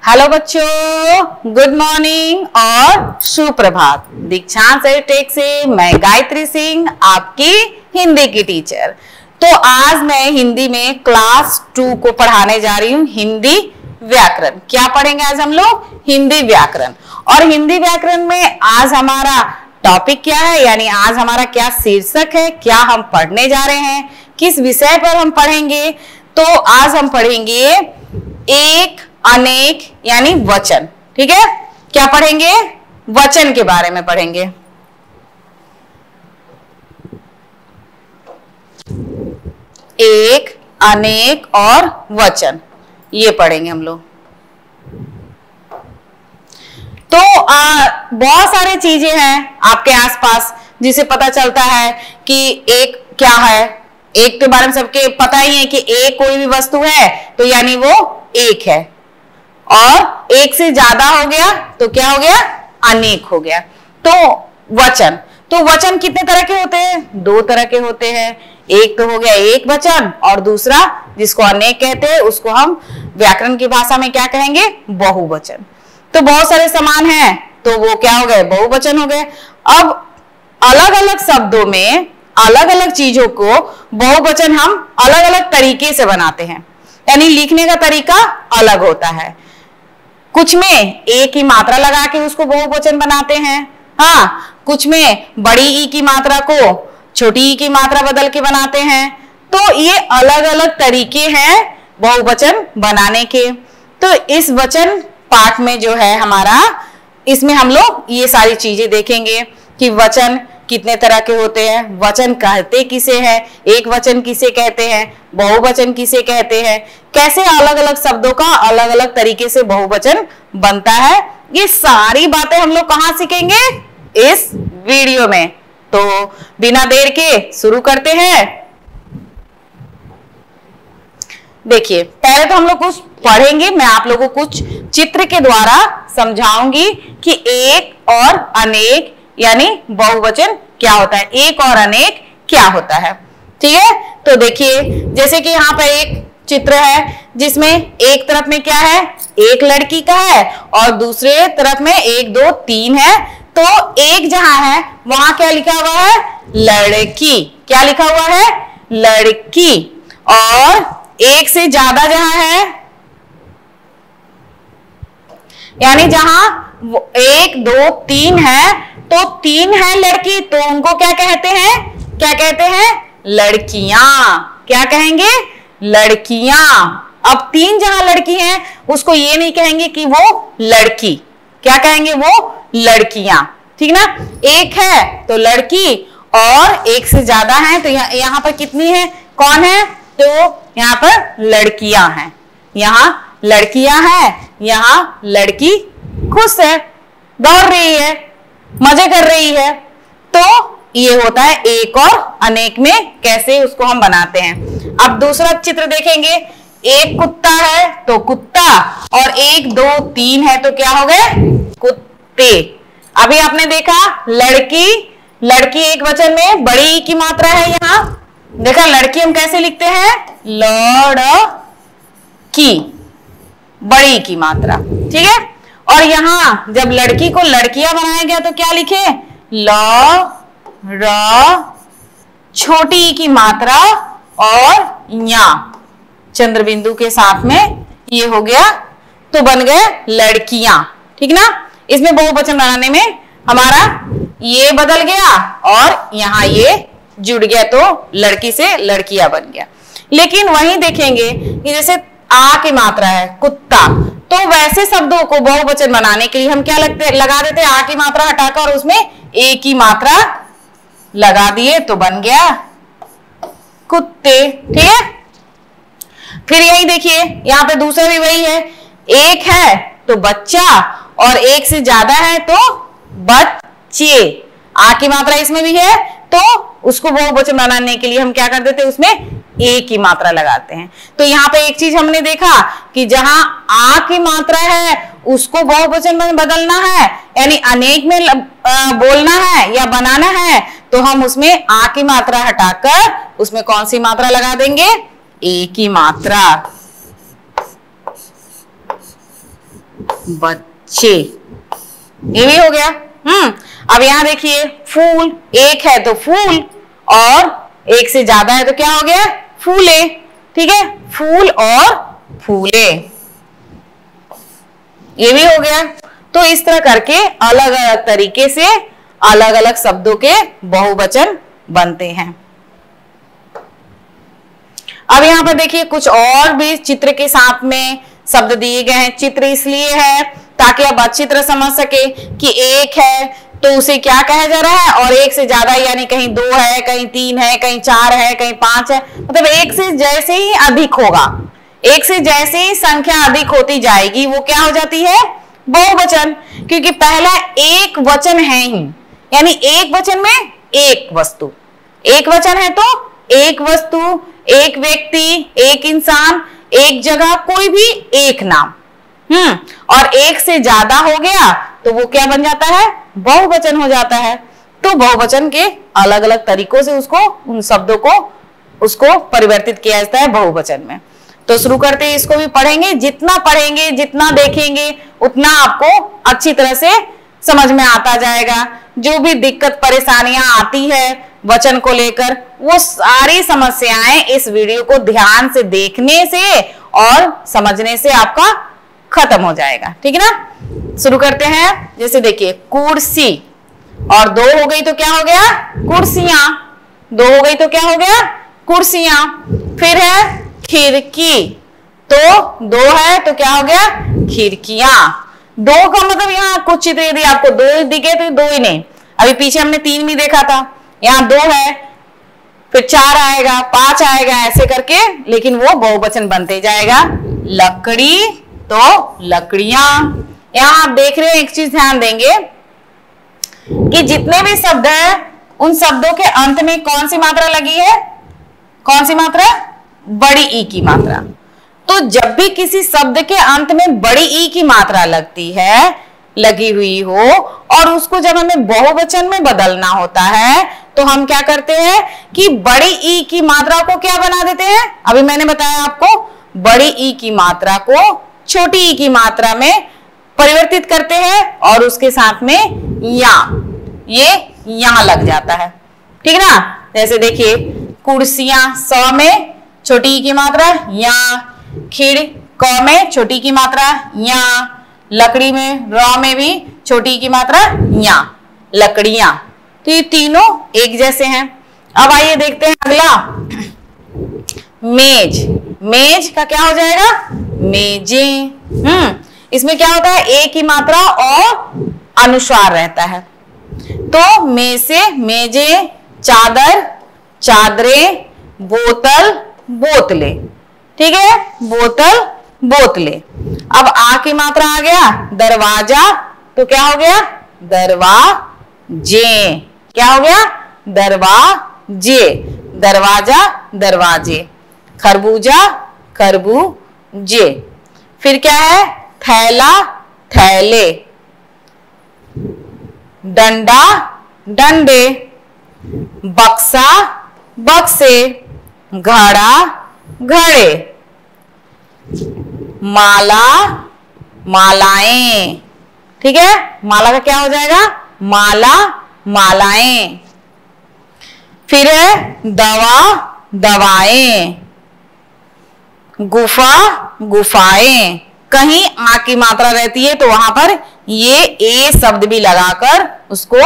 Hello बच्चों, good morning और सुप्रभात। दीक्षांत एजुटेक से मैं गायत्री सिंह, आपकी हिंदी की टीचर। तो आज मैं हिंदी में क्लास 2 को पढ़ाने जा रही हूँ, हिंदी व्याकरण। क्या पढ़ेंगे आज हम लोग? हिंदी व्याकरण। और हिंदी व्याकरण में आज हमारा टॉपिक क्या है, यानी आज हमारा क्या शीर्षक है, क्या हम पढ़ने जा रहे हैं, किस विषय पर हम पढ़ेंगे। तो आज हम पढ़ेंगे एक, अनेक यानी वचन। ठीक है, क्या पढ़ेंगे? वचन के बारे में पढ़ेंगे। एक, अनेक और वचन, ये पढ़ेंगे हम लोग। तो बहुत सारी चीजें हैं आपके आसपास जिसे पता चलता है कि एक क्या है। एक के बारे में सबके पता ही है कि एक कोई भी वस्तु है तो यानी वो एक है, और एक से ज्यादा हो गया तो क्या हो गया? अनेक हो गया। तो वचन कितने तरह के होते हैं? 2 तरह के होते हैं। एक तो हो गया एक वचन, और दूसरा जिसको अनेक कहते हैं उसको हम व्याकरण की भाषा में क्या कहेंगे? बहुवचन। तो बहुत सारे समान हैं तो वो क्या हो गए? बहुवचन हो गए। अब अलग अलग शब्दों में अलग अलग चीजों को बहुवचन हम अलग अलग तरीके से बनाते हैं, यानी लिखने का तरीका अलग होता है। कुछ में एक ही मात्रा लगा के उसको बहुवचन बनाते हैं, हाँ, कुछ में बड़ी ई की मात्रा को छोटी ई की मात्रा बदल के बनाते हैं। तो ये अलग अलग तरीके हैं बहुवचन बनाने के। तो इस वचन पाठ में जो है हमारा, इसमें हम लोग ये सारी चीजें देखेंगे कि वचन कितने तरह के होते हैं, वचन कहते किसे हैं, एक वचन किसे कहते हैं, बहुवचन किसे कहते हैं, कैसे अलग अलग शब्दों का अलग अलग तरीके से बहुवचन बनता है। ये सारी बातें हम लोग कहाँ सीखेंगे? इस वीडियो में। तो बिना देर के शुरू करते हैं। देखिए, पहले तो हम लोग कुछ पढ़ेंगे, मैं आप लोगों को कुछ चित्र के द्वारा समझाऊंगी कि एक और अनेक यानी बहुवचन क्या होता है, एक और अनेक क्या होता है। ठीक है, तो देखिए जैसे कि यहाँ पर एक चित्र है जिसमें एक तरफ में क्या है? एक लड़की का है, और दूसरे तरफ में 1, 2, 3 है। तो एक जहां है वहां क्या लिखा हुआ है? लड़की। क्या लिखा हुआ है? लड़की। और एक से ज्यादा जहां है, यानी जहां 1, 2, 3 है, तो 3 है लड़की, तो उनको क्या कहते हैं? क्या कहते हैं? लड़कियां। क्या कहेंगे? लड़कियां। अब 3 जहां लड़की हैं उसको ये नहीं कहेंगे कि वो लड़की, क्या कहेंगे? वो लड़कियां। ठीक ना? एक है तो लड़की, और एक से ज्यादा है तो यहाँ पर कितनी है? कौन है? तो यहाँ पर लड़कियां हैं। यहाँ लड़कियां हैं, यहाँ लड़की खुश है, दौड़ रही है, मजे कर रही है। तो ये होता है एक और अनेक में कैसे उसको हम बनाते हैं। अब दूसरा चित्र देखेंगे। एक कुत्ता है तो कुत्ता, और 1, 2, 3 है तो क्या हो गए? कुत्ते। अभी आपने देखा लड़की, लड़की एक वचन में बड़ी ई की मात्रा है। यहाँ देखा लड़की हम कैसे लिखते हैं? लड़की, बड़ी ई की मात्रा। ठीक है, और यहां जब लड़की को लड़कियां बनाया गया तो क्या लिखे? ल, र, छोटी ई की मात्रा और या चंद्र बिंदु के साथ में ये हो गया, तो बन गए लड़कियां। ठीक ना? इसमें बहुवचन बनाने में हमारा ये बदल गया और यहाँ ये जुड़ गया, तो लड़की से लड़कियां बन गया। लेकिन वहीं देखेंगे कि जैसे आ की मात्रा है कुत्ता, तो वैसे शब्दों को बहुवचन बनाने के लिए हम क्या लगा देते हैं? आ की मात्रा हटाकर और उसमें ए की मात्रा लगा दिए तो बन गया कुत्ते। ठीक है, फिर यही देखिए यहाँ पे दूसरा भी वही है। एक है तो बच्चा, और एक से ज्यादा है तो बच्चे। आ की मात्रा इसमें भी है तो उसको बहुवचन बनाने के लिए हम क्या कर देते हैं? उसमें ए की मात्रा लगाते हैं। तो यहाँ पे एक चीज हमने देखा कि जहां आ की मात्रा है उसको बहुवचन में बदलना है, यानी अनेक में बोलना है या बनाना है, तो हम उसमें आ की मात्रा हटाकर उसमें कौन सी मात्रा लगा देंगे? ए की मात्रा। बच्चे, ये भी हो गया। अब यहां देखिए फूल, एक है तो फूल और एक से ज्यादा है तो क्या हो गया, फूले। ठीक है, फूल और फूले, ये भी हो गया। तो इस तरह करके अलग अलग तरीके से अलग अलग शब्दों के बहुवचन बनते हैं। अब यहां पर देखिए कुछ और भी चित्र के साथ में शब्द दिए गए हैं। चित्र इसलिए है ताकि आप अच्छी तरह समझ सके कि एक है तो उसे क्या कहा जा रहा है, और एक से ज्यादा यानी कहीं 2 है, कहीं 3 है, कहीं 4 है, कहीं 5 है, मतलब एक से जैसे ही अधिक होगा, एक से जैसे ही संख्या अधिक होती जाएगी वो क्या हो जाती है, बहुवचन। क्योंकि पहला एक वचन है ही, यानी एक वचन में एक वस्तु, एक वचन है तो एक वस्तु, एक व्यक्ति, एक इंसान, एक जगह, कोई भी एक नाम। और एक से ज्यादा हो गया तो वो क्या बन जाता है, बहुवचन हो जाता है। तो बहुवचन के अलग अलग तरीकों से उसको, उन शब्दों को उसको परिवर्तित किया जाता है बहुवचन में। तो शुरू करते हैं, इसको भी पढ़ेंगे। जितना पढ़ेंगे, जितना देखेंगे, उतना आपको अच्छी तरह से समझ में आता जाएगा। जो भी दिक्कत परेशानियां आती है वचन को लेकर, वो सारी समस्याएं इस वीडियो को ध्यान से देखने से और समझने से आपका खत्म हो जाएगा। ठीक है ना, शुरू करते हैं। जैसे देखिए कुर्सी, और 2 हो गई तो क्या हो गया, कुर्सियां। 2 हो गई तो क्या हो गया, कुर्सियां। फिर है खिड़की, तो 2 है तो क्या हो गया, खिड़कियां। 2 का मतलब यहाँ कुछ चित्र यदि आपको 2 दिखे तो 2 ही नहीं, अभी पीछे हमने 3 भी देखा था, यहाँ 2 है, फिर 4 आएगा, 5 आएगा, ऐसे करके, लेकिन वो बहुवचन बनते जाएगा। लकड़ी तो लकड़ियां। यहां आप देख रहे हैं, एक चीज ध्यान देंगे कि जितने भी शब्द हैं उन शब्दों के अंत में कौन सी मात्रा लगी है, कौन सी मात्रा, बड़ी ई की मात्रा। तो जब भी किसी शब्द के अंत में बड़ी ई की मात्रा लगती है, लगी हुई हो, और उसको जब हमें बहुवचन में बदलना होता है तो हम क्या करते हैं कि बड़ी ई की मात्रा को क्या बना देते हैं, अभी मैंने बताया आपको, बड़ी ई की मात्रा को छोटी ई की मात्रा में परिवर्तित करते हैं और उसके साथ में या, ये यहां लग जाता है। ठीक है ना, जैसे देखिए कुर्सियां, स में छोटी ई की मात्रा या, खिड़ क में छोटी की मात्रा या, लकड़ी में र में भी छोटी की मात्रा या, लकड़ियां। तो ये तीनों एक जैसे हैं। अब आइए देखते हैं अगला, मेज। मेज का क्या हो जाएगा, मेजे। इसमें क्या होता है, एक ही मात्रा और अनुस्वार रहता है। तो मेज से मेजे, चादर, चादरें, बोतल, बोतले। ठीक है, बोतल, बोतले। अब आ की मात्रा आ गया, दरवाजा, तो क्या हो गया, दरवाजे। क्या हो गया, दरवाजे, दरवाजा, दरवाजे। खरबूजा, खरबूजे। फिर क्या है, थैला, थैले। डंडा, डंडे। बक्सा, बक्से। घड़ा, घड़े। माला, मालाएं। ठीक है, माला का क्या हो जाएगा, माला, मालाएं। फिर है दवा, दवाएं। गुफा, गुफाएं। कहीं आ की मात्रा रहती है तो वहां पर ये ए शब्द भी लगाकर उसको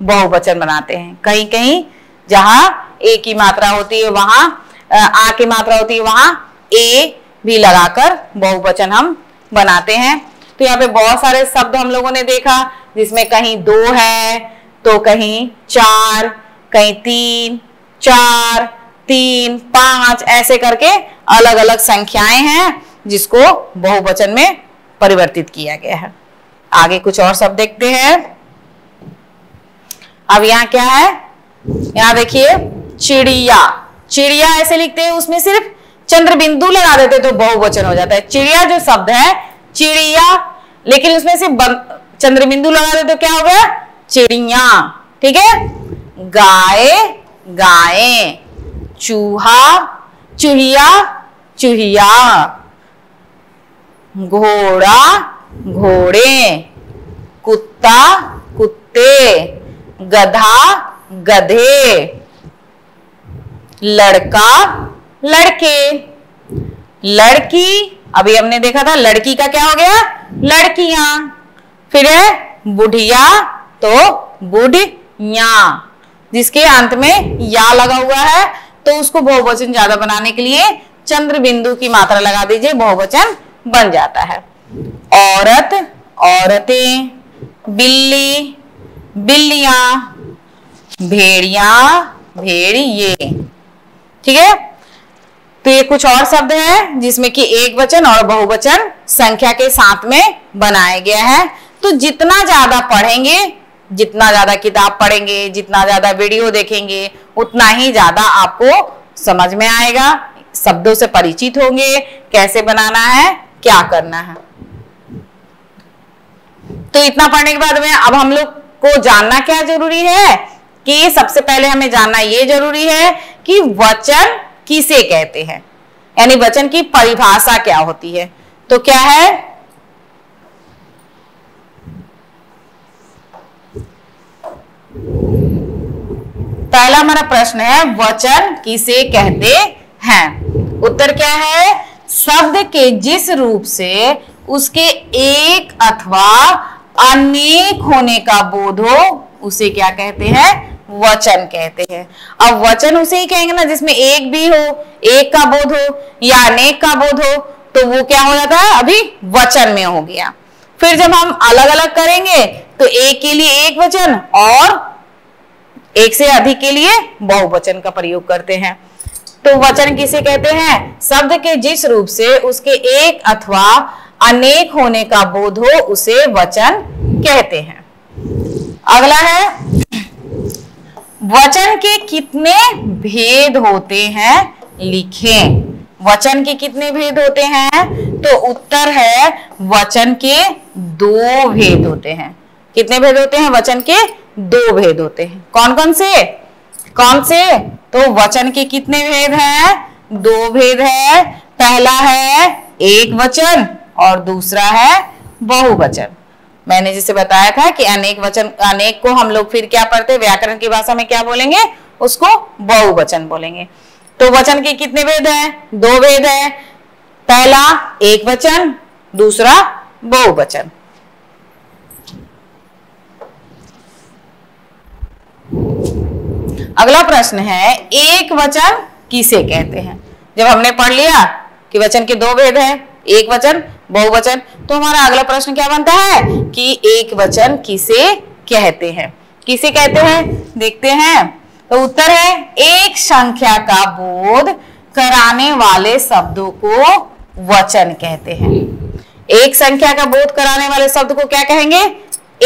बहुवचन बनाते हैं। कहीं कहीं जहां ए की मात्रा होती है वहां, आ की मात्रा होती है वहां ए भी लगाकर बहुवचन हम बनाते हैं। तो यहाँ पे बहुत सारे शब्द हम लोगों ने देखा, जिसमें कहीं 2 है तो कहीं 4, कहीं 3, 4, 3, 5, ऐसे करके अलग अलग संख्याएं हैं जिसको बहुवचन में परिवर्तित किया गया है। आगे कुछ और शब्द देखते हैं। अब यहाँ क्या है, यहाँ देखिए चिड़िया। चिड़िया ऐसे लिखते हैं, उसमें सिर्फ चंद्र बिंदु लगा देते तो बहुवचन हो जाता है। चिड़िया जो शब्द है, चिड़िया, लेकिन उसमें सिर्फ चंद्र बिंदु लगा देते तो क्या हो गया, चिड़िया। ठीक है, गाय, गायें। चूहा, चूहिया, चूहिया। घोड़ा, घोड़े, कुत्ता कुत्ते, गधा गधे, लड़का लड़के, लड़की अभी हमने देखा था लड़की का क्या हो गया, लड़कियां। फिर है बुढ़िया तो बुढ़िया, जिसके अंत में या लगा हुआ है तो उसको बहुवचन ज्यादा बनाने के लिए चंद्र बिंदु की मात्रा लगा दीजिए, बहुवचन बन जाता है। औरत औरतें, बिल्ली बिल्लियां, भेड़िया भेड़िए। ठीक है, तो ये कुछ और शब्द हैं जिसमें कि एक वचन और बहुवचन संख्या के साथ में बनाया गया है। तो जितना ज्यादा पढ़ेंगे, जितना ज्यादा किताब पढ़ेंगे, जितना ज्यादा वीडियो देखेंगे, उतना ही ज्यादा आपको समझ में आएगा, शब्दों से परिचित होंगे, कैसे बनाना है, क्या करना है। तो इतना पढ़ने के बाद में अब हम लोग को जानना क्या जरूरी है कि सबसे पहले हमें जानना ये जरूरी है कि वचन किसे कहते हैं, यानी वचन की परिभाषा क्या होती है। तो क्या है, पहला हमारा प्रश्न है वचन किसे कहते हैं। उत्तर क्या है, शब्द के जिस रूप से उसके एक अथवा अनेक होने का बोध हो उसे क्या कहते हैं, वचन कहते हैं। अब वचन उसे ही कहेंगे ना जिसमें एक भी हो, एक का बोध हो या अनेक का बोध हो, तो वो क्या हो जाता है, अभी वचन में हो गया। फिर जब हम अलग अलग करेंगे तो एक के लिए एक वचन और एक से अधिक के लिए बहुवचन का प्रयोग करते हैं। तो वचन किसे कहते हैं, शब्द के जिस रूप से उसके एक अथवा अनेक होने का बोध हो उसे वचन कहते हैं। अगला है, वचन के कितने भेद होते हैं लिखें। वचन के कितने भेद होते हैं, तो उत्तर है वचन के 2 भेद होते हैं। कितने भेद होते हैं, वचन के 2 भेद होते हैं। कौन कौन से, कौन से, तो वचन के कितने भेद हैं, 2 भेद है। पहला है एक वचन और दूसरा है बहुवचन। मैंने जिसे बताया था कि अनेक वचन, अनेक को हम लोग फिर क्या पढ़ते, व्याकरण की भाषा में क्या बोलेंगे, उसको बहुवचन बोलेंगे। तो वचन के कितने भेद हैं, 2 भेद है। पहला एक वचन, दूसरा बहुवचन। अगला प्रश्न है, एक वचन किसे कहते हैं। जब हमने पढ़ लिया कि वचन के 2 भेद हैं, एक वचन बहुवचन, तो हमारा अगला प्रश्न क्या बनता है कि एक वचन किसे कहते हैं। किसे कहते हैं, देखते हैं। तो उत्तर है एक संख्या का बोध कराने वाले शब्दों को वचन कहते हैं। एक संख्या का बोध कराने वाले शब्द को क्या कहेंगे,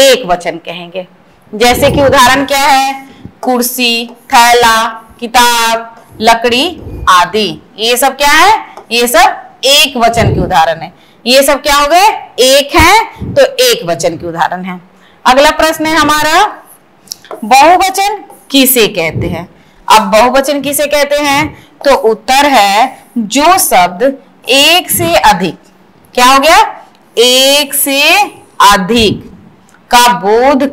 एक वचन कहेंगे। जैसे कि उदाहरण क्या है, कुर्सी, थैला, किताब, लकड़ी आदि, ये सब क्या है, ये सब एक वचन के उदाहरण है। ये सब क्या हो गए, एक है, तो एक वचन के उदाहरण है। अगला प्रश्न है हमारा, बहुवचन किसे कहते हैं। अब बहुवचन किसे कहते हैं, तो उत्तर है जो शब्द एक से अधिक, क्या हो गया, एक से अधिक का बोध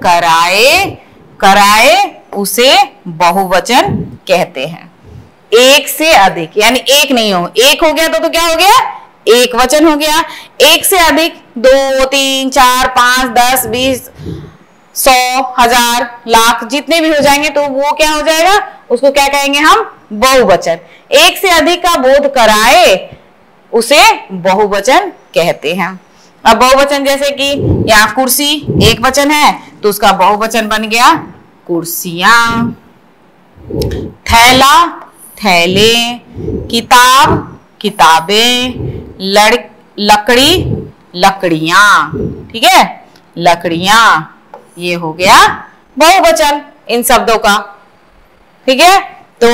कराए उसे बहुवचन कहते हैं। एक से अधिक यानी एक नहीं हो, एक हो गया तो क्या हो गया, एक वचन हो गया। एक से अधिक 2, 3, 4, 5, 10, 20, 100, 1000, लाख जितने भी हो जाएंगे तो वो क्या हो जाएगा, उसको क्या कहेंगे हम, बहुवचन। एक से अधिक का बोध कराए उसे बहुवचन कहते हैं। अब बहुवचन जैसे कि यहाँ कुर्सी एक वचन है तो उसका बहुवचन बन गया कुर्सियां, थैला थैले, किताब किताबें, लकड़ी लकड़ियां। ठीक है, लकड़ियां, ये हो गया बहुवचन इन शब्दों का। ठीक है, तो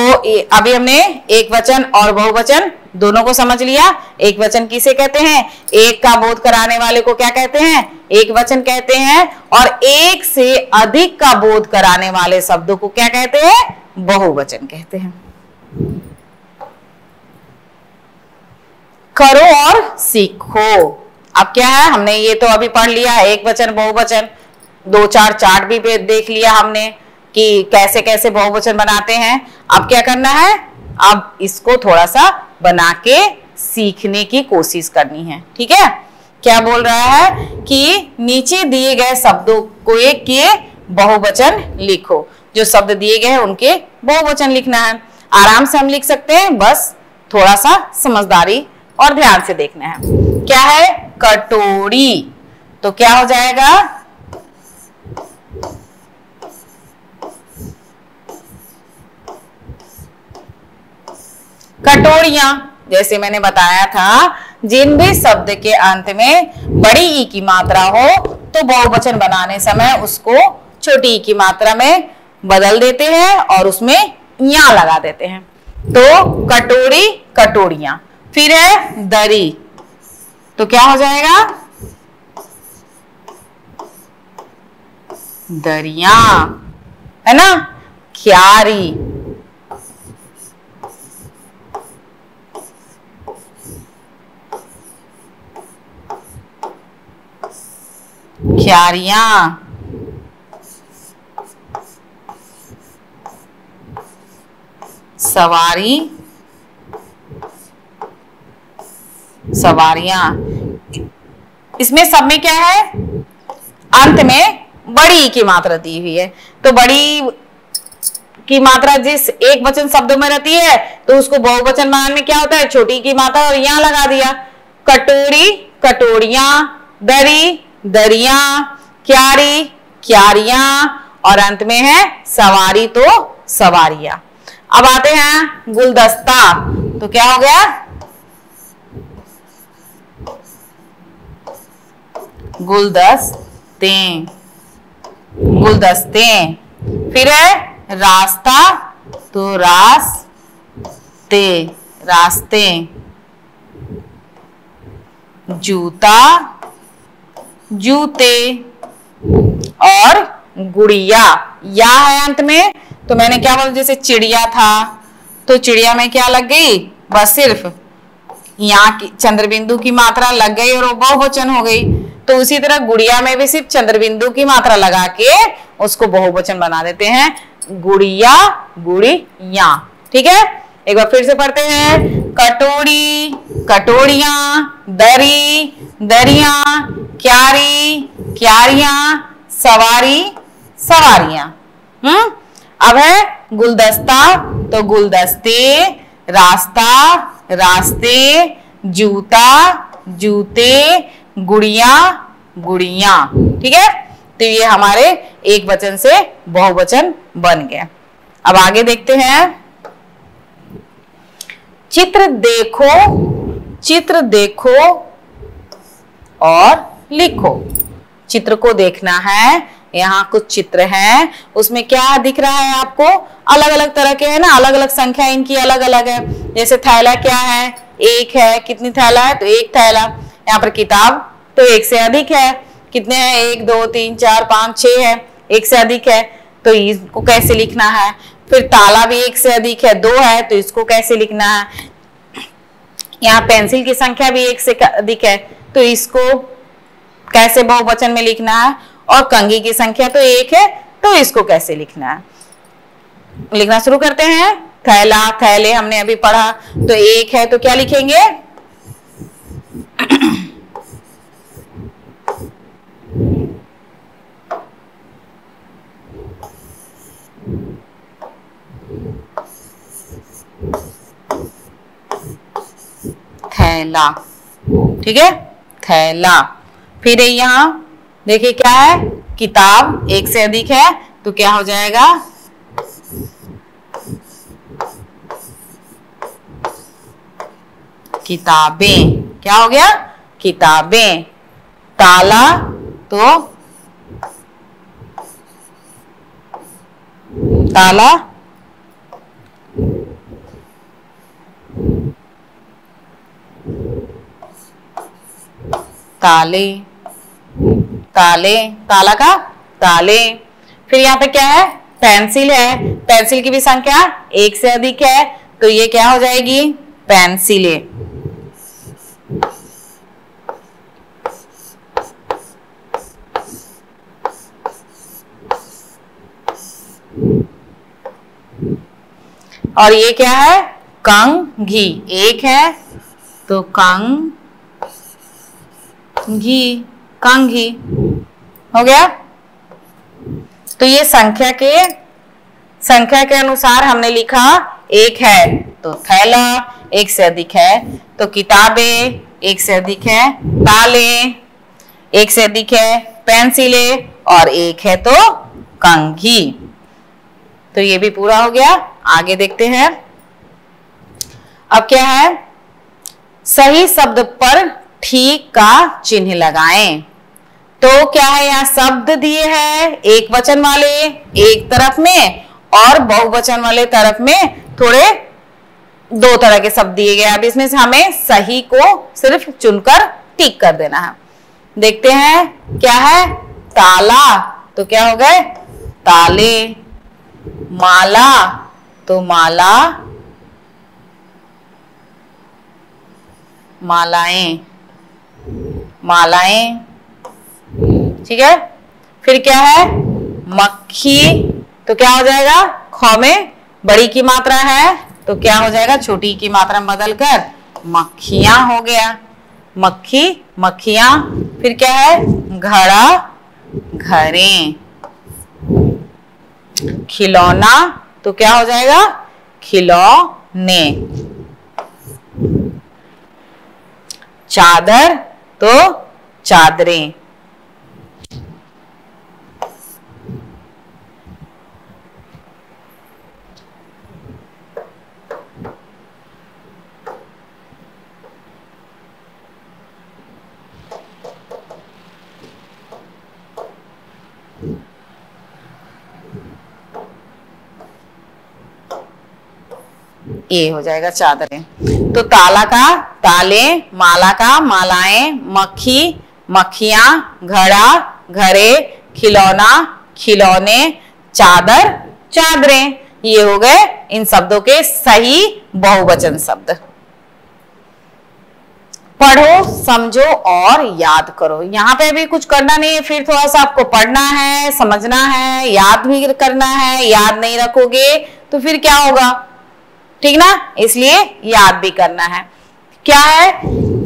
अभी हमने एक वचन और बहुवचन दोनों को समझ लिया। एक वचन किसे कहते हैं, एक का बोध कराने वाले को क्या कहते हैं, एक वचन कहते हैं, और एक से अधिक का बोध कराने वाले शब्दों को क्या कहते हैं, बहुवचन कहते हैं। करो और सीखो। अब क्या है, हमने ये तो अभी पढ़ लिया एक वचन बहुवचन, दो चार चार्ट भी देख लिया हमने कि कैसे कैसे बहुवचन बनाते हैं। अब क्या करना है, अब इसको थोड़ा सा बना के सीखने की कोशिश करनी है। ठीक है, क्या बोल रहा है कि नीचे दिए गए शब्दों को के बहुवचन लिखो। जो शब्द दिए गए हैं उनके बहुवचन लिखना है। आराम से हम लिख सकते हैं, बस थोड़ा सा समझदारी और ध्यान से देखना है। क्या है, कटोरी, तो क्या हो जाएगा, कटोरियां। जैसे मैंने बताया था, जिन भी शब्द के अंत में बड़ी ई की मात्रा हो तो बहुवचन बनाने समय उसको छोटी ई की मात्रा में बदल देते हैं और उसमें या लगा देते हैं। तो कटोरी, कटोरियां। फिर है दरी, तो क्या हो जाएगा, दरिया, है ना। क्यारी, क्यारियां, सवारी, सवारियां। इसमें सब में क्या है, अंत में बड़ी की मात्रा दी हुई है, तो बड़ी की मात्रा जिस एक वचन शब्दों में रहती है तो उसको बहुवचन बनाने में क्या होता है, छोटी की मात्रा और यहां लगा दिया। कटोरी, कटोरियां, दरी, दरियां, क्यारी, क्यारियां, और अंत में है सवारी, तो सवारियां। अब आते हैं गुलदस्ता, तो क्या हो गया, गुलदस्ते, गुलदस्ते। फिर है रास्ता, तो रास्ते, रास्ते। जूता, जूते, और गुड़िया, या है अंत में, तो मैंने क्या बोला, जैसे चिड़िया था तो चिड़िया में क्या लग गई, बस सिर्फ यहाँ की चंद्रबिंदु की मात्रा लग गई और वो बहुवचन हो गई। तो उसी तरह गुड़िया में भी सिर्फ चंद्रबिंदु की मात्रा लगा के उसको बहुवचन बना देते हैं, गुड़िया, गुड़िया। ठीक है, एक बार फिर से पढ़ते हैं, कटोरी, कटोरियां, दरी, दरियां, क्यारी, क्यारियां, सवारी, सवारियां। अब है गुलदस्ता, तो गुलदस्ते, रास्ता, रास्ते, जूता, जूते, गुड़िया, गुड़िया। ठीक है, तो ये हमारे एक वचन से बहुवचन बन गया। अब आगे देखते हैं, चित्र देखो, चित्र देखो और लिखो। चित्र को देखना है, यहाँ कुछ चित्र हैं, उसमें क्या दिख रहा है आपको, अलग अलग तरह के है ना, अलग अलग संख्या इनकी अलग अलग है। जैसे थैला क्या है, एक है, कितनी थैला है, तो एक थैला। यहाँ पर किताब तो एक से अधिक है, कितने हैं, 1 2 3 4 5 6 है, एक से अधिक है, तो इसको कैसे लिखना है। फिर ताला भी एक से अधिक है, 2 है, तो इसको कैसे लिखना है। यहाँ पेंसिल की संख्या भी एक से अधिक है, तो इसको कैसे बहुवचन में लिखना है। और कंघी की संख्या तो 1 है, तो इसको कैसे लिखना है। लिखना शुरू करते हैं। थैला, थैले हमने अभी पढ़ा, तो 1 है, तो क्या लिखेंगे, थैला। ठीक है, थैला। फिर यहाँ देखिए क्या है, किताब एक से अधिक है, तो क्या हो जाएगा, किताबें। क्या हो गया, किताबें। ताला तो ताला, ताले, ताले, ताला का ताले। फिर यहाँ पे क्या है, पेंसिल है, पेंसिल की भी संख्या 1 से अधिक है, तो ये क्या हो जाएगी, पेंसिलें। और ये क्या है? कंघी। एक है तो कंघी, कंघी हो गया। तो ये संख्या के अनुसार हमने लिखा। एक है तो थैला, एक से अधिक है तो किताबें, एक से अधिक है ताले, एक से अधिक है पेंसिलें और एक है तो कंघी। तो ये भी पूरा हो गया। आगे देखते हैं। अब क्या है? सही शब्द पर ठीक का चिन्ह लगाएं। तो क्या है? यहाँ शब्द दिए हैं एक वचन वाले एक तरफ में और बहुवचन वाले तरफ में थोड़े दो तरह के शब्द दिए गए। अब इसमें से हमें सही को सिर्फ चुनकर टिक कर देना है। देखते हैं क्या है? ताला तो क्या हो गए? ताले। माला तो माला, मालाएं, मालाएं। ठीक है। फिर क्या है? मक्खी तो क्या हो जाएगा? ख में बड़ी की मात्रा है तो क्या हो जाएगा? छोटी की मात्रा बदलकर मक्खियां हो गया। मक्खी, मक्खियां। फिर क्या है? घड़ा, घरें। खिलौना तो क्या हो जाएगा? खिलौने। चादर तो चादरें। ये हो जाएगा चादरें। तो ताला का ताले, माला का मालाएं, मक्खी, मक्खियां, घड़ा, घरे, खिलौना, खिलौने, चादर, चादरें। ये हो गए इन शब्दों के सही बहुवचन शब्द। पढ़ो, समझो और याद करो। यहाँ पे भी कुछ करना नहीं है, फिर थोड़ा सा आपको पढ़ना है, समझना है, याद भी करना है। याद नहीं रखोगे तो फिर क्या होगा? ठीक ना, इसलिए याद भी करना है। क्या है?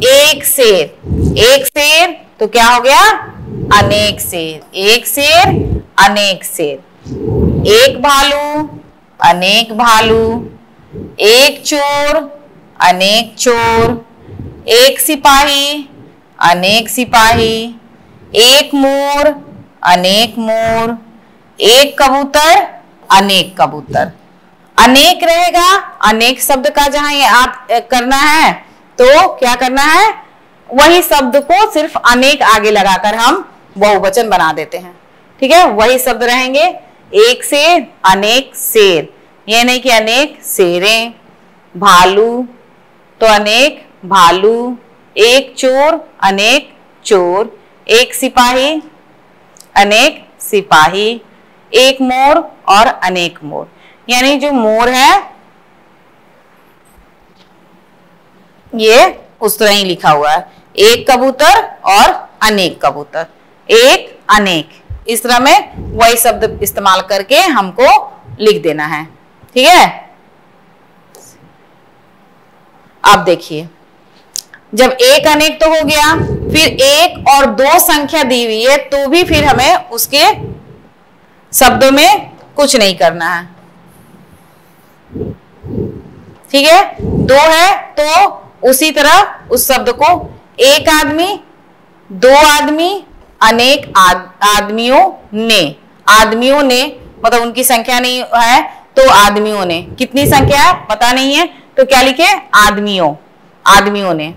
एक शेर। एक शेर तो क्या हो गया? अनेक शेर। एक शेर, अनेक शेर। एक भालू, अनेक भालू। एक चोर, अनेक चोर। एक सिपाही, अनेक सिपाही। एक मोर, अनेक मोर। एक कबूतर, अनेक कबूतर। अनेक रहेगा, अनेक शब्द का जहां ये आप करना है तो क्या करना है? वही शब्द को सिर्फ अनेक आगे लगाकर हम बहुवचन बना देते हैं। ठीक है, वही शब्द रहेंगे। एक शेर, अनेक शेर। ये नहीं कि अनेक शेरें। भालू तो अनेक भालू। एक चोर, अनेक चोर। एक सिपाही, अनेक सिपाही। एक मोर और अनेक मोर। यानी जो मोर है ये उस तरह ही लिखा हुआ है। एक कबूतर और अनेक कबूतर। एक, अनेक, इस तरह में वही शब्द इस्तेमाल करके हमको लिख देना है। ठीक है। अब देखिए, जब एक अनेक तो हो गया, फिर एक और दो संख्या दी हुई है तो भी फिर हमें उसके शब्दों में कुछ नहीं करना है। ठीक है। दो है तो उसी तरह उस शब्द को एक आदमी, दो आदमी, अनेक आदमियों ने। आदमियों ने मतलब उनकी संख्या नहीं है तो आदमियों ने। कितनी संख्या है पता नहीं है तो क्या लिखे? आदमियों, आदमियों ने।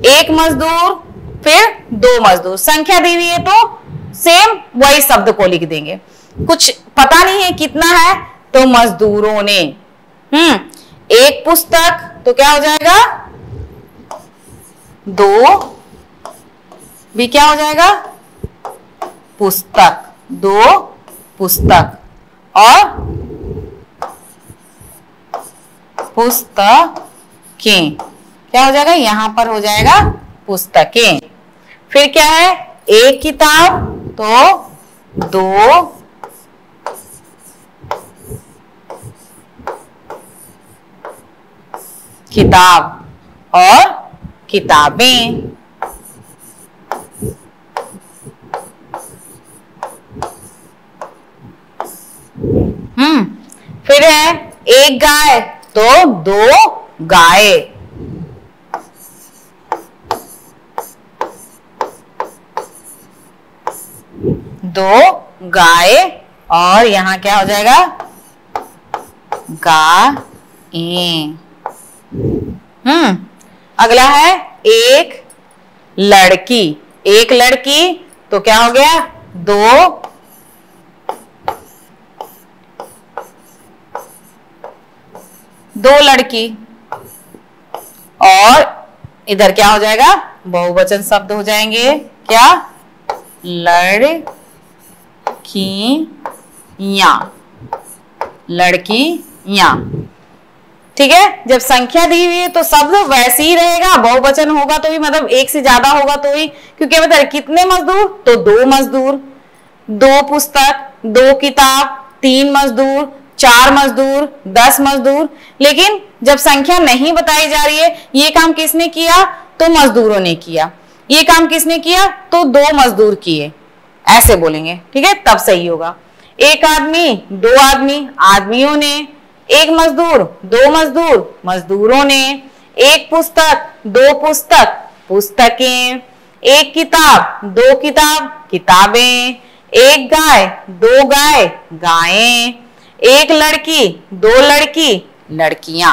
एक मजदूर, फिर दो मजदूर। संख्या दी हुई है तो सेम वही शब्द को लिख देंगे। कुछ पता नहीं है कितना है तो मजदूरों ने। एक पुस्तक तो क्या हो जाएगा? दो भी क्या हो जाएगा? पुस्तक। दो पुस्तक और पुस्तकें क्या हो जाएगा? यहां पर हो जाएगा पुस्तकें। फिर क्या है? एक किताब तो दो किताब और किताबें। फिर है एक गाय तो दो गाय। दो गाय और यहां क्या हो जाएगा, गायें। अगला है एक लड़की। एक लड़की तो क्या हो गया, दो लड़की। और इधर क्या हो जाएगा, बहुवचन शब्द हो जाएंगे, क्या, लड़कियां। लड़कियां, ठीक है। जब संख्या दी हुई है तो शब्द वैसे ही रहेगा, बहुवचन होगा तो भी, मतलब एक से ज्यादा होगा तो ही, क्योंकि बता कितने मजदूर, तो दो मजदूर, दो पुस्तक, दो किताब, तीन मजदूर, चार मजदूर, 10 मजदूर। लेकिन जब संख्या नहीं बताई जा रही है, ये काम किसने किया, तो मजदूरों ने किया। ये काम किसने किया, तो दो मजदूर किए, ऐसे बोलेंगे, ठीक है, तब सही होगा। एक आदमी, दो आदमी, आदमियों ने। एक मजदूर, दो मजदूर, मजदूरों ने। एक पुस्तक, दो पुस्तक, पुस्तकें। एक किताब, दो किताब, किताबें। एक गाय, दो गाय, गायें। एक लड़की, दो लड़की, लड़कियां।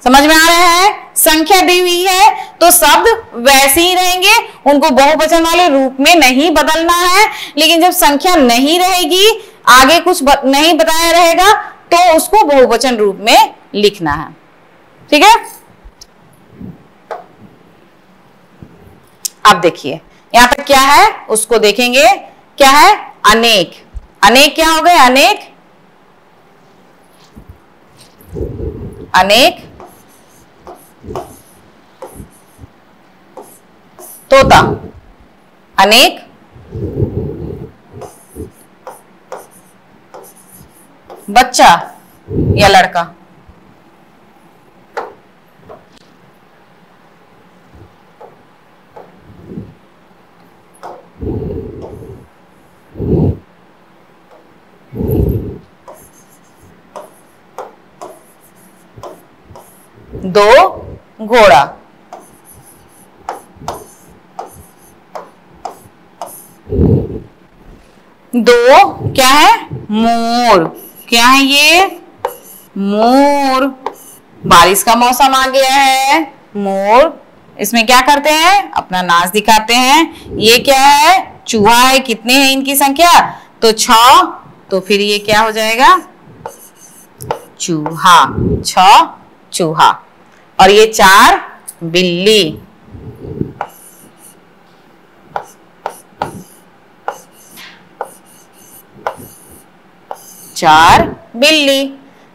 समझ में आ रहा है, संख्या दी हुई है तो शब्द वैसे ही रहेंगे, उनको बहुवचन वाले रूप में नहीं बदलना है। लेकिन जब संख्या नहीं रहेगी, आगे कुछ नहीं बताया रहेगा, तो उसको बहुवचन रूप में लिखना है, ठीक है। अब देखिए यहां पर क्या है, उसको देखेंगे। क्या है, अनेक। अनेक क्या हो गए, अनेक, अनेक तोता, अनेक बच्चा या लड़का। दो घोड़ा, दो क्या है, मोर। क्या है ये, मोर। बारिश का मौसम आ गया है, मोर इसमें क्या करते हैं, अपना नाच दिखाते हैं। ये क्या है, चूहा है। कितने हैं इनकी संख्या, तो 6। तो फिर ये क्या हो जाएगा, चूहा। 6 चूहा। और ये 4 बिल्ली। चार बिल्ली।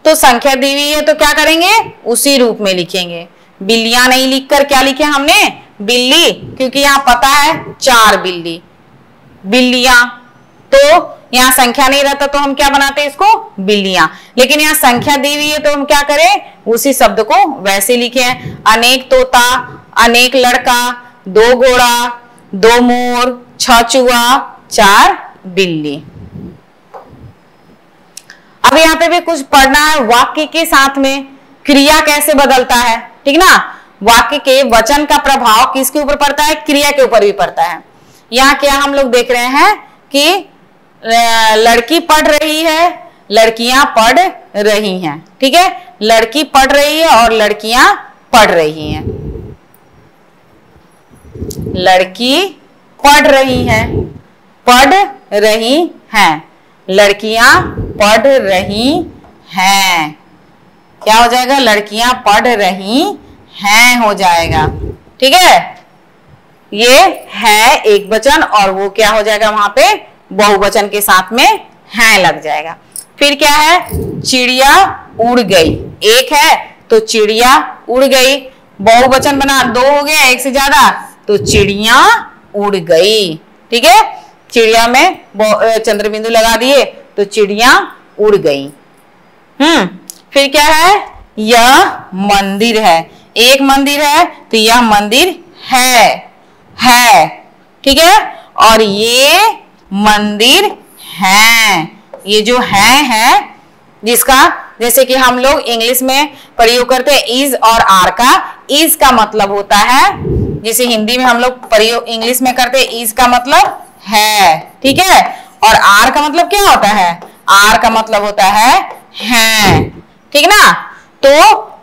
तो संख्या दी हुई है तो क्या करेंगे, उसी रूप में लिखेंगे। बिल्लियां नहीं लिखकर क्या लिखे हमने, बिल्ली, क्योंकि यहां पता है 4 बिल्ली, बिल्लियां। तो यहाँ संख्या नहीं रहता तो हम क्या बनाते हैं, इसको बिल्लियां। लेकिन यहाँ संख्या दी हुई है तो हम क्या करें, उसी शब्द को वैसे लिखे हैं। अनेक तोता, अनेक लड़का, 2 घोड़ा, 2 मोर, 6 चूहा, 4 बिल्ली। अब यहाँ पे भी कुछ पढ़ना है, वाक्य के साथ में क्रिया कैसे बदलता है, ठीक ना। वाक्य के वचन का प्रभाव किसके ऊपर पड़ता है, क्रिया के ऊपर भी पड़ता है। यहाँ क्या हम लोग देख रहे हैं कि लड़की पढ़ रही है, लड़कियां पढ़ रही हैं, ठीक है। लड़की पढ़ रही है और लड़कियां पढ़ रही हैं। लड़की पढ़ रही है, पढ़ रही हैं, लड़कियां पढ़ रही हैं। क्या हो जाएगा, लड़कियां पढ़ रही हैं हो जाएगा, ठीक है। ये है एक वचन और वो क्या हो जाएगा, वहां पे बहुवचन के साथ में है लग जाएगा। फिर क्या है, चिड़िया उड़ गई। एक है तो चिड़िया उड़ गई। बहुवचन बना, 2 हो गया, एक से ज्यादा, तो चिड़िया उड़ गई, ठीक है। चिड़िया में चंद्र बिंदु लगा दिए तो चिड़िया उड़ गई। फिर क्या है, यह मंदिर है। एक मंदिर है तो यह मंदिर है, ठीक है। और ये मंदिर है, ये जो है जिसका जैसे कि हम लोग इंग्लिश में प्रयोग करते हैं इज और आर का, इज का मतलब होता है, जैसे हिंदी में हम लोग प्रयोग इंग्लिश में करते हैं इज का मतलब है, ठीक है। और आर का मतलब क्या होता है, आर का मतलब होता है, ठीक ना। तो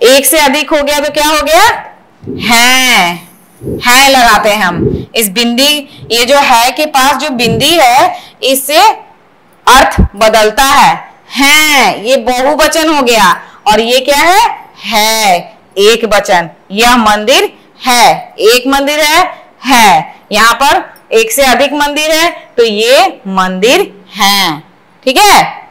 एक से अधिक हो गया तो क्या हो गया, है लगाते हैं हम इस बिंदी, ये जो है के पास जो बिंदी है इससे अर्थ बदलता है, ये बहुवचन हो गया और ये क्या है एक वचन। यह मंदिर है, एक मंदिर है, यहाँ पर एक से अधिक मंदिर है तो ये मंदिर है, ठीक है।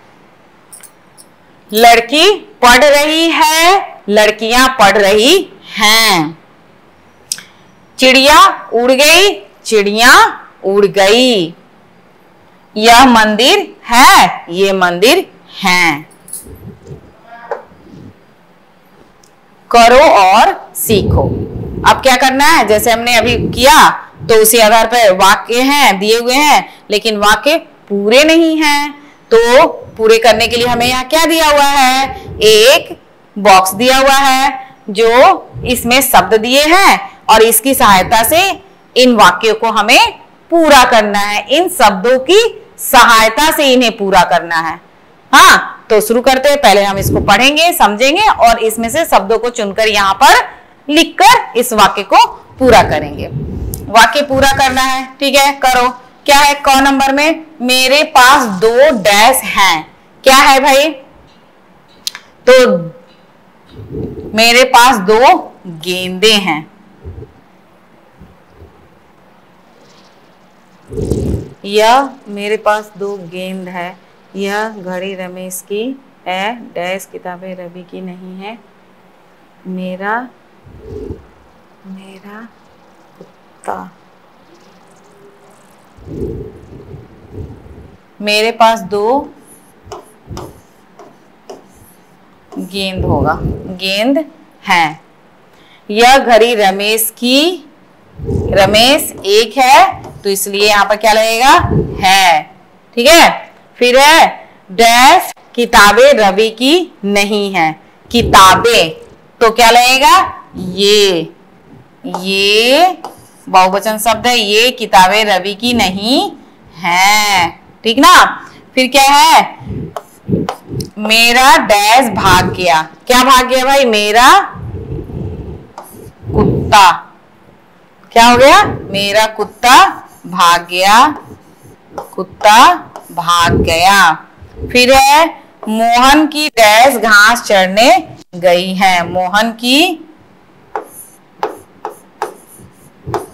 लड़की पढ़ रही है, लड़कियां पढ़ रही हैं। चिड़िया उड़ गई, चिड़िया उड़ गई। यह मंदिर है, ये मंदिर है। करो और सीखो। अब क्या करना है, जैसे हमने अभी किया तो उसी आधार पर वाक्य हैं दिए हुए हैं, लेकिन वाक्य पूरे नहीं हैं, तो पूरे करने के लिए हमें यहाँ क्या दिया हुआ है, एक बॉक्स दिया हुआ है जो इसमें शब्द दिए हैं और इसकी सहायता से इन वाक्यों को हमें पूरा करना है, इन शब्दों की सहायता से इन्हें पूरा करना है। हाँ, तो शुरू करते हैं। पहले हम इसको पढ़ेंगे, समझेंगे और इसमें से शब्दों को चुनकर यहाँ पर लिखकर इस वाक्य को पूरा करेंगे। वाक्य पूरा करना है, ठीक है, करो। क्या है क नंबर में, मेरे पास 2 डैश हैं। क्या है भाई, तो मेरे पास 2 गेंदे हैं। यह मेरे पास 2 गेंद है। यह घड़ी रमेश की है, डैश किताबें रवि की नहीं है। मेरा कुत्ता, मेरे पास 2 गेंद होगा, गेंद है। यह घड़ी रमेश की, रमेश एक है तो इसलिए यहाँ पर क्या लगेगा, है, ठीक है। फिर है डैश किताबें रवि की नहीं है। किताबें तो क्या लगेगा, ये बहुवचन शब्द है, ये किताबें रवि की नहीं है, ठीक ना। फिर क्या है, मेरा डैश भाग गया। क्या भाग गया भाई, मेरा कुत्ता। क्या हो गया, मेरा कुत्ता भाग गया, कुत्ता भाग गया। फिर है मोहन की डैश घास चढ़ने गई है। मोहन की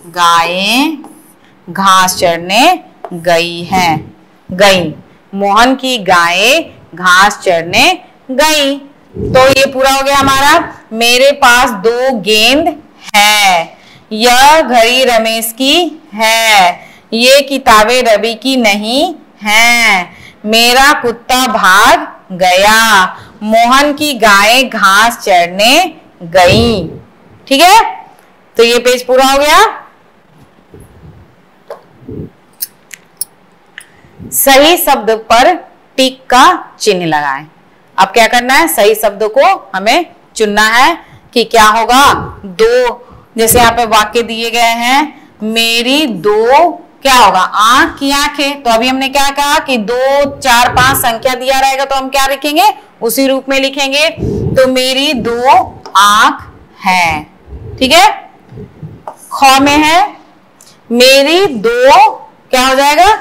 गायें घास चढ़ने गई हैं, गई। मोहन की गायें घास चढ़ने गई। तो ये पूरा हो गया हमारा। मेरे पास 2 गेंद है। यह घड़ी रमेश की है। ये किताबें रवि की नहीं हैं। मेरा कुत्ता भाग गया। मोहन की गायें घास चढ़ने गई। ठीक है, तो ये पेज पूरा हो गया। सही शब्द पर टिक का चिन्ह लगाएं। अब क्या करना है, सही शब्दों को हमें चुनना है कि क्या होगा। 2, जैसे यहाँ पे वाक्य दिए गए हैं, मेरी 2 क्या होगा, आंख की आंखें। तो अभी हमने क्या कहा कि 2, 4, 5 संख्या दिया रहेगा तो हम क्या लिखेंगे, उसी रूप में लिखेंगे। तो मेरी 2 आंख है। ठीक है, ख में है मेरी 2 क्या हो जाएगा,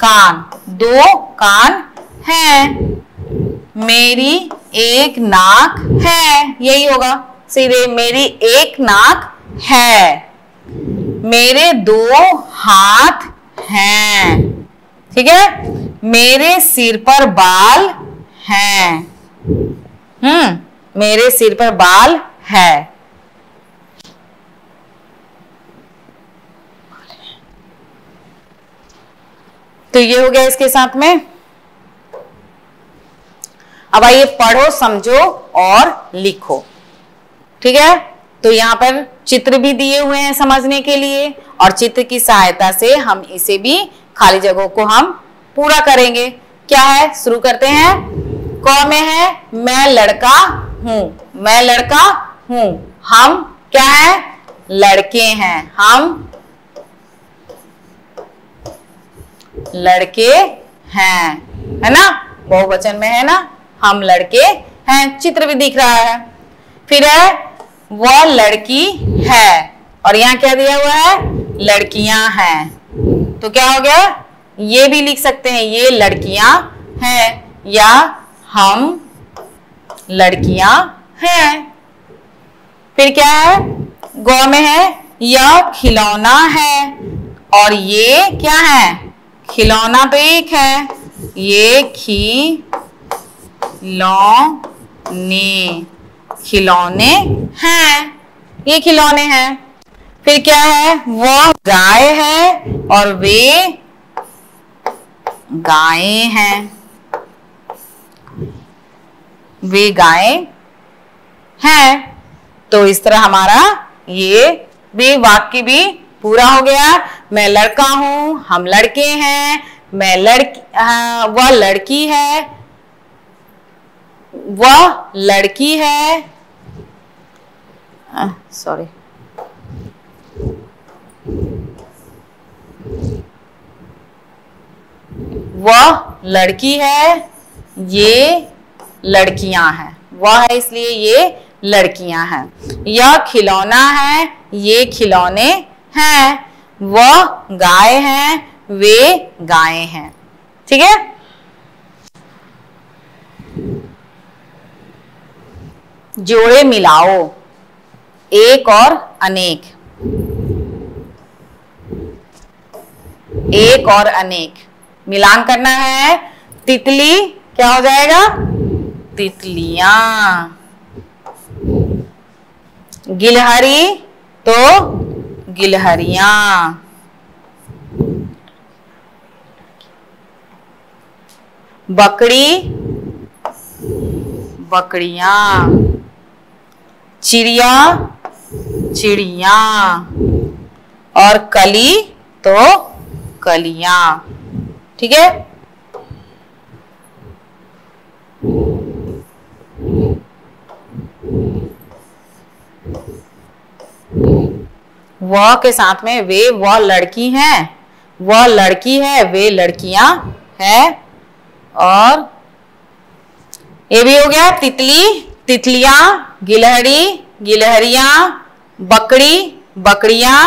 कान। 2 कान है। मेरी 1 नाक है, यही होगा सीधे, मेरी 1 नाक है। मेरे 2 हाथ हैं। ठीक है, मेरे सिर पर बाल हैं। मेरे सिर पर बाल है। तो ये हो गया इसके साथ में। अब आइए पढ़ो, समझो और लिखो। ठीक है, तो यहाँ पर चित्र भी दिए हुए हैं समझने के लिए, और चित्र की सहायता से हम इसे भी खाली जगहों को हम पूरा करेंगे। क्या है, शुरू करते हैं। क में है मैं लड़का हूं, मैं लड़का हूं। हम क्या है, लड़के हैं, हम लड़के हैं, है ना, बहुवचन में है ना, हम लड़के हैं, चित्र भी दिख रहा है। फिर है वह लड़की है, और यहाँ क्या दिया हुआ है, लड़कियां हैं। तो क्या हो गया, ये भी लिख सकते हैं, ये लड़कियां हैं, या हम लड़कियां हैं। फिर क्या है, गौ में है यह खिलौना है, और ये क्या है, खिलौना तो एक है, ये खिलौने हैं, ये खिलौने हैं। फिर क्या है, वह गाय है और वे गायें हैं, वे गायें हैं। तो इस तरह हमारा ये भी वाक्य भी पूरा हो गया। मैं लड़का हूं, हम लड़के हैं, मैं वह लड़की है, वह लड़की है, सॉरी, वह लड़की है, ये लड़कियां हैं, वह है इसलिए ये लड़कियां हैं। यह खिलौना है, ये खिलौने हैं, वह गाय है, वे गायें हैं। ठीक है, जोड़े मिलाओ, एक और अनेक, एक और अनेक मिलान करना है। तितली क्या हो जाएगा, तितलियां, गिलहरी तो गिलहरियां, बकरी बकरियां, चिड़िया चिड़िया, और कली तो कलियां। ठीक है, वह के साथ में वे, वह लड़की हैं, वह लड़की है, वे लड़कियां हैं। और ये भी हो गया, तितली तितलियां, गिलहरी गिलहरियां, बकरी बकरियां,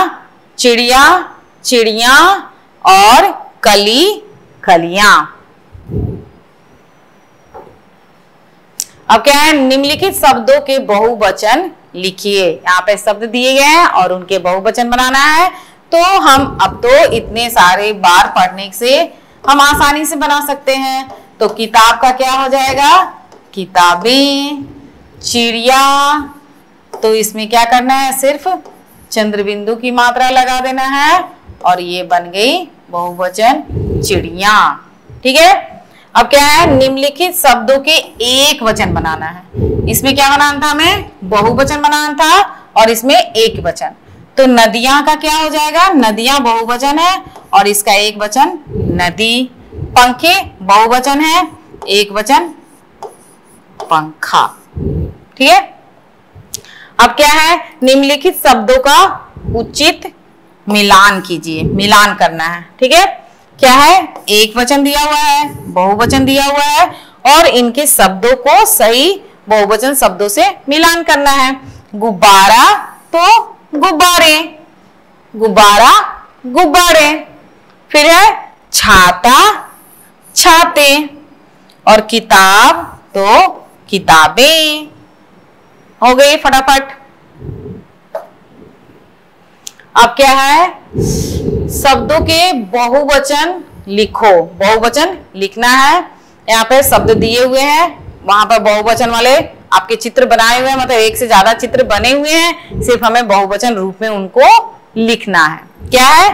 चिड़िया चिड़िया, और कली कलियां। अब क्या है, निम्नलिखित शब्दों के बहुवचन लिखिए। यहाँ पे शब्द दिए गए हैं और उनके बहुवचन बनाना है। तो हम अब तो इतने सारे बार पढ़ने से हम आसानी से बना सकते हैं। तो किताब का क्या हो जाएगा, किताबें, चिड़िया, तो इसमें क्या करना है, सिर्फ चंद्र बिंदु की मात्रा लगा देना है और ये बन गई बहुवचन चिड़िया। ठीक है, अब क्या है, निम्नलिखित शब्दों के एक वचन बनाना है। इसमें क्या बनाना था, हमें बहुवचन बनाना था और इसमें एक वचन। तो नदियां का क्या हो जाएगा, नदियां बहुवचन है और इसका एक वचन नदी। पंखे बहुवचन है, एक वचन पंखा। ठीक है, अब क्या है, निम्नलिखित शब्दों का उचित मिलान कीजिए, मिलान करना है। ठीक है, क्या है, एक वचन दिया हुआ है, बहुवचन दिया हुआ है और इनके शब्दों को सही बहुवचन शब्दों से मिलान करना है। गुब्बारा तो गुब्बारे, गुब्बारा गुब्बारे। फिर है छाता छाते, और किताब तो किताबें। हो गई फटाफट। अब क्या है, शब्दों के बहुवचन लिखो। बहुवचन लिखना है, यहाँ पे शब्द दिए हुए हैं, वहां पर बहुवचन वाले आपके चित्र बनाए हुए हैं, मतलब एक से ज्यादा चित्र बने हुए हैं, सिर्फ हमें बहुवचन रूप में उनको लिखना है। क्या है,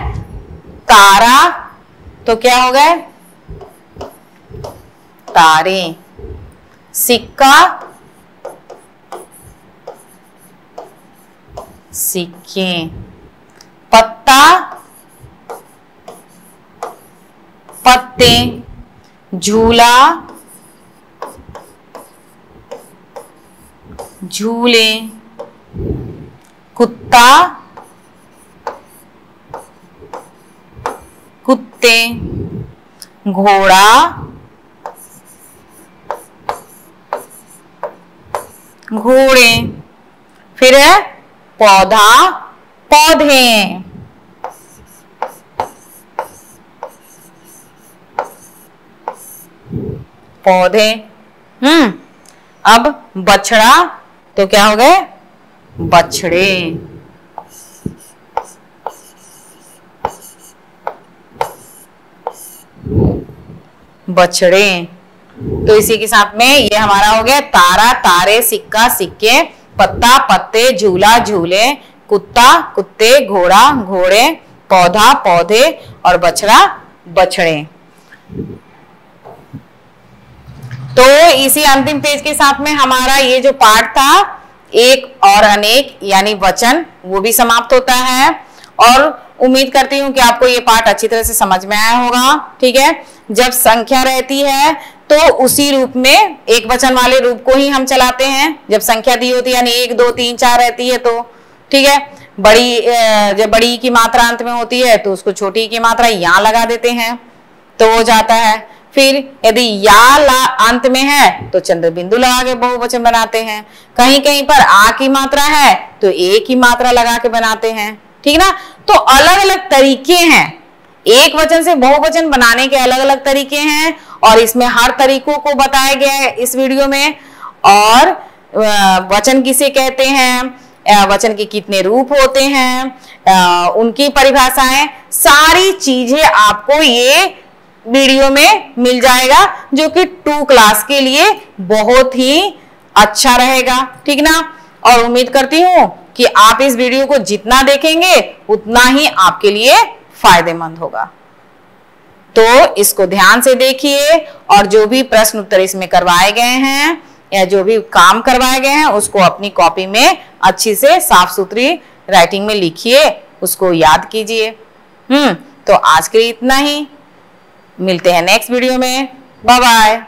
तारा तो क्या हो गए, तारे। सिक्का सिक्के, पत्ता, पत्ते, झूला, झूले, कुत्ता, कुत्ते, घोड़ा, घोड़े, फिर है पौधा, पौधे, पौधे। अब बछड़ा, तो क्या हो गए? बछड़े, बछड़े। तो इसी के साथ में ये हमारा हो गया तारा, तारे, सिक्का, सिक्के, पत्ता, पत्ते, झूला, झूले, कुत्ता, कुत्ते, घोड़ा, घोड़े, पौधा, पौधे और बछड़ा, बछड़े। तो इसी अंतिम पेज के साथ में हमारा ये जो पाठ था एक और अनेक यानी वचन, वो भी समाप्त होता है। और उम्मीद करती हूँ कि आपको ये पाठ अच्छी तरह से समझ में आया होगा। ठीक है, जब संख्या रहती है तो उसी रूप में एक वचन वाले रूप को ही हम चलाते हैं। जब संख्या दी होती है यानी 1 2 3 4 रहती है तो ठीक है, जब बड़ी की मात्रा अंत में होती है तो उसको छोटी की मात्रा यहाँ लगा देते हैं तो हो जाता है। फिर यदि या ला अंत में है तो चंद्र बिंदु लगा के बहुवचन बनाते हैं। कहीं कहीं पर आ की मात्रा है तो ए की मात्रा लगा के बनाते हैं। ठीक ना, तो अलग अलग तरीके हैं, एक वचन से बहुवचन बनाने के अलग अलग तरीके हैं और इसमें हर तरीकों को बताया गया है इस वीडियो में। और वचन किसे कहते हैं, वचन के कितने रूप होते हैं, उनकी परिभाषाएं, सारी चीजें आपको ये वीडियो में मिल जाएगा जो कि 2 क्लास के लिए बहुत ही अच्छा रहेगा। ठीक ना, और उम्मीद करती हूं कि आप इस वीडियो को जितना देखेंगे उतना ही आपके लिए फायदेमंद होगा। तो इसको ध्यान से देखिए और जो भी प्रश्न उत्तर इसमें करवाए गए हैं या जो भी काम करवाए गए हैं उसको अपनी कॉपी में अच्छी से साफ सुथरी राइटिंग में लिखिए, उसको याद कीजिए। तो आज के लिए इतना ही, मिलते हैं नेक्स्ट वीडियो में। Bye bye.